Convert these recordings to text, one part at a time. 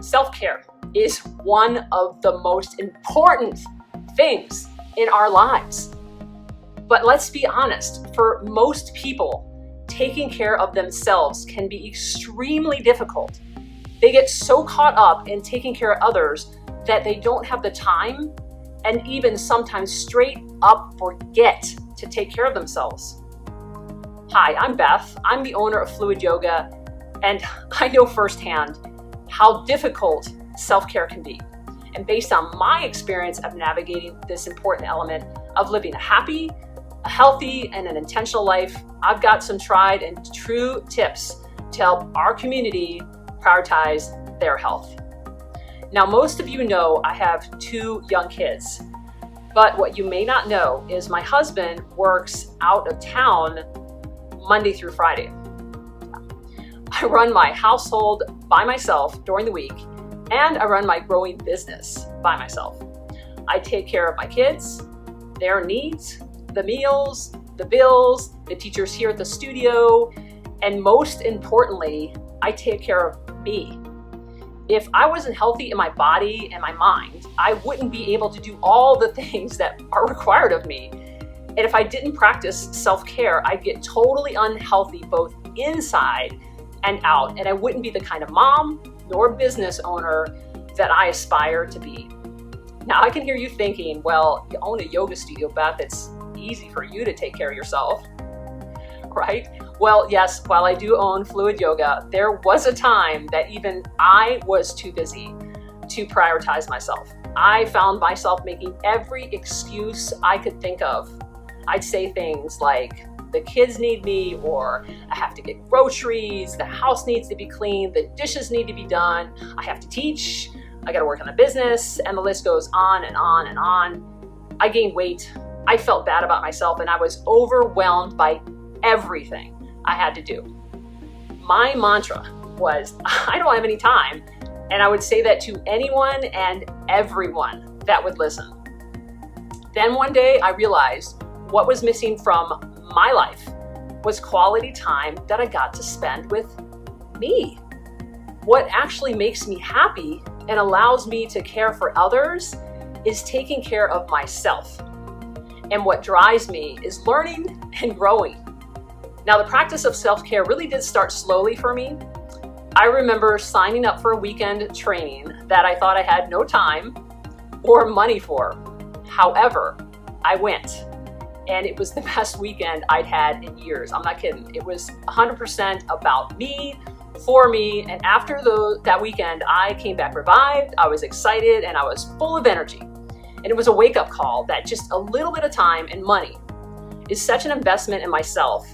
Self-care is one of the most important things in our lives. But let's be honest, for most people, taking care of themselves can be extremely difficult. They get so caught up in taking care of others that they don't have the time and even sometimes straight up forget to take care of themselves. Hi, I'm Beth. I'm the owner of Fluid Yoga, and I know firsthand how difficult self-care can be. And based on my experience of navigating this important element of living a happy, a healthy, and an intentional life, I've got some tried and true tips to help our community prioritize their health. Now, most of you know I have 2 young kids, but what you may not know is my husband works out of town Monday through Friday. I run my household by myself during the week, and I run my growing business by myself. I take care of my kids, their needs, the meals, the bills, the teachers here at the studio, and most importantly, I take care of me. If I wasn't healthy in my body and my mind, I wouldn't be able to do all the things that are required of me. And if I didn't practice self-care, I'd get totally unhealthy both inside and out, and I wouldn't be the kind of mom nor business owner that I aspire to be. Now, I can hear you thinking, well, you own a yoga studio, Beth, it's easy for you to take care of yourself, right? Well, yes, while I do own Fluid Yoga, there was a time that even I was too busy to prioritize myself. I found myself making every excuse I could think of. I'd say things like, the kids need me, or I have to get groceries, the house needs to be cleaned, the dishes need to be done, I have to teach, I gotta work on a business, and the list goes on and on and on. I gained weight, I felt bad about myself, and I was overwhelmed by everything I had to do. My mantra was, I don't have any time, and I would say that to anyone and everyone that would listen. Then one day I realized what was missing from my life was quality time that I got to spend with me. What actually makes me happy and allows me to care for others is taking care of myself. And what drives me is learning and growing. Now, the practice of self-care really did start slowly for me. I remember signing up for a weekend training that I thought I had no time or money for. However, I went. And it was the best weekend I'd had in years. I'm not kidding. It was 100% about me, for me. And after that weekend, I came back revived, I was excited, and I was full of energy. And it was a wake-up call that just a little bit of time and money is such an investment in myself,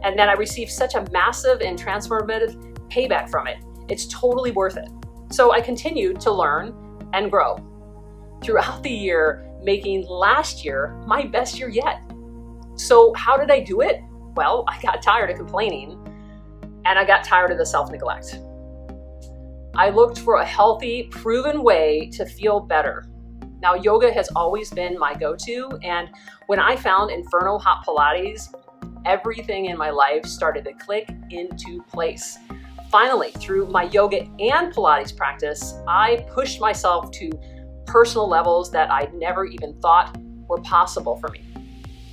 and that I received such a massive and transformative payback from it. It's totally worth it. So I continued to learn and grow throughout the year, making last year my best year yet. So how did I do it? Well, I got tired of complaining, and I got tired of the self-neglect. I looked for a healthy, proven way to feel better. Now, yoga has always been my go-to, and when I found Inferno Hot Pilates, everything in my life started to click into place. Finally, through my yoga and Pilates practice, I pushed myself to personal levels that I'd never even thought were possible for me.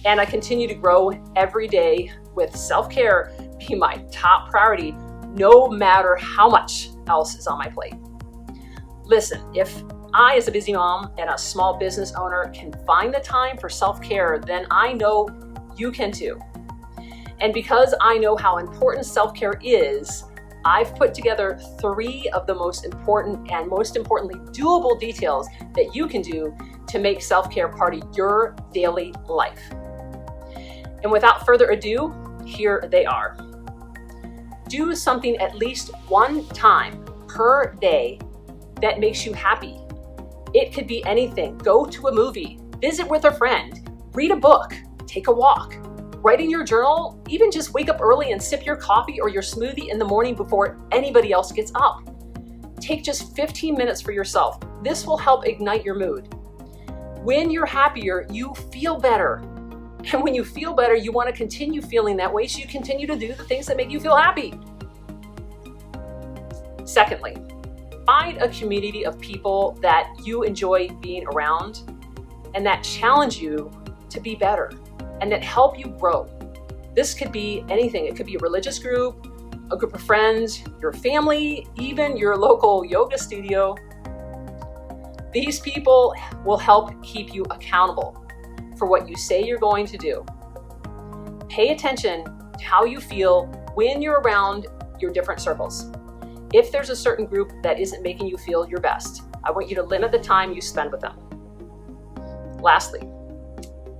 And I continue to grow every day with self-care being my top priority, no matter how much else is on my plate. Listen, if I, as a busy mom and a small business owner, can find the time for self-care, then I know you can too. And because I know how important self-care is, I've put together 3 of the most important and most importantly doable details that you can do to make self-care part of your daily life. And without further ado, here they are. Do something at least one time per day that makes you happy. It could be anything. Go to a movie, visit with a friend, read a book, take a walk, write in your journal, even just wake up early and sip your coffee or your smoothie in the morning before anybody else gets up. Take just 15 minutes for yourself. This will help ignite your mood. When you're happier, you feel better. And when you feel better, you want to continue feeling that way, so you continue to do the things that make you feel happy. Secondly, Find a community of people that you enjoy being around and that challenge you to be better and that help you grow. This could be anything. It could be a religious group, a group of friends, your family, even your local yoga studio. These people will help keep you accountable for what you say you're going to do. Pay attention to how you feel when you're around your different circles. If there's a certain group that isn't making you feel your best, I want you to limit the time you spend with them. Lastly,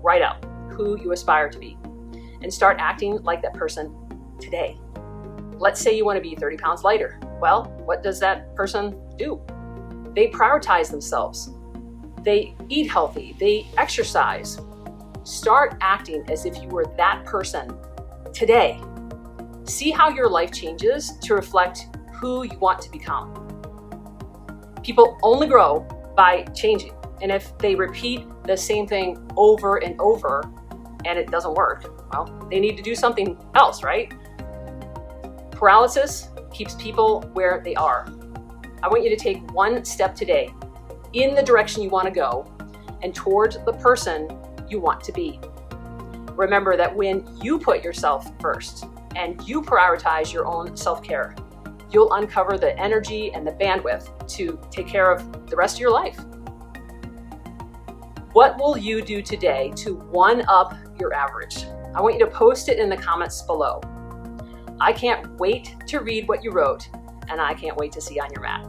write out who you aspire to be and start acting like that person today. Let's say you want to be 30 pounds lighter. Well, what does that person do? They prioritize themselves. They eat healthy. They exercise. Start acting as if you were that person today. See how your life changes to reflect who you want to become. People only grow by changing. And if they repeat the same thing over and over and it doesn't work, well, they need to do something else, right? Paralysis keeps people where they are. I want you to take one step today in the direction you want to go and towards the person you want to be. Remember that when you put yourself first and you prioritize your own self-care, you'll uncover the energy and the bandwidth to take care of the rest of your life. What will you do today to one-up your average? I want you to post it in the comments below. I can't wait to read what you wrote, and I can't wait to see you on your mat.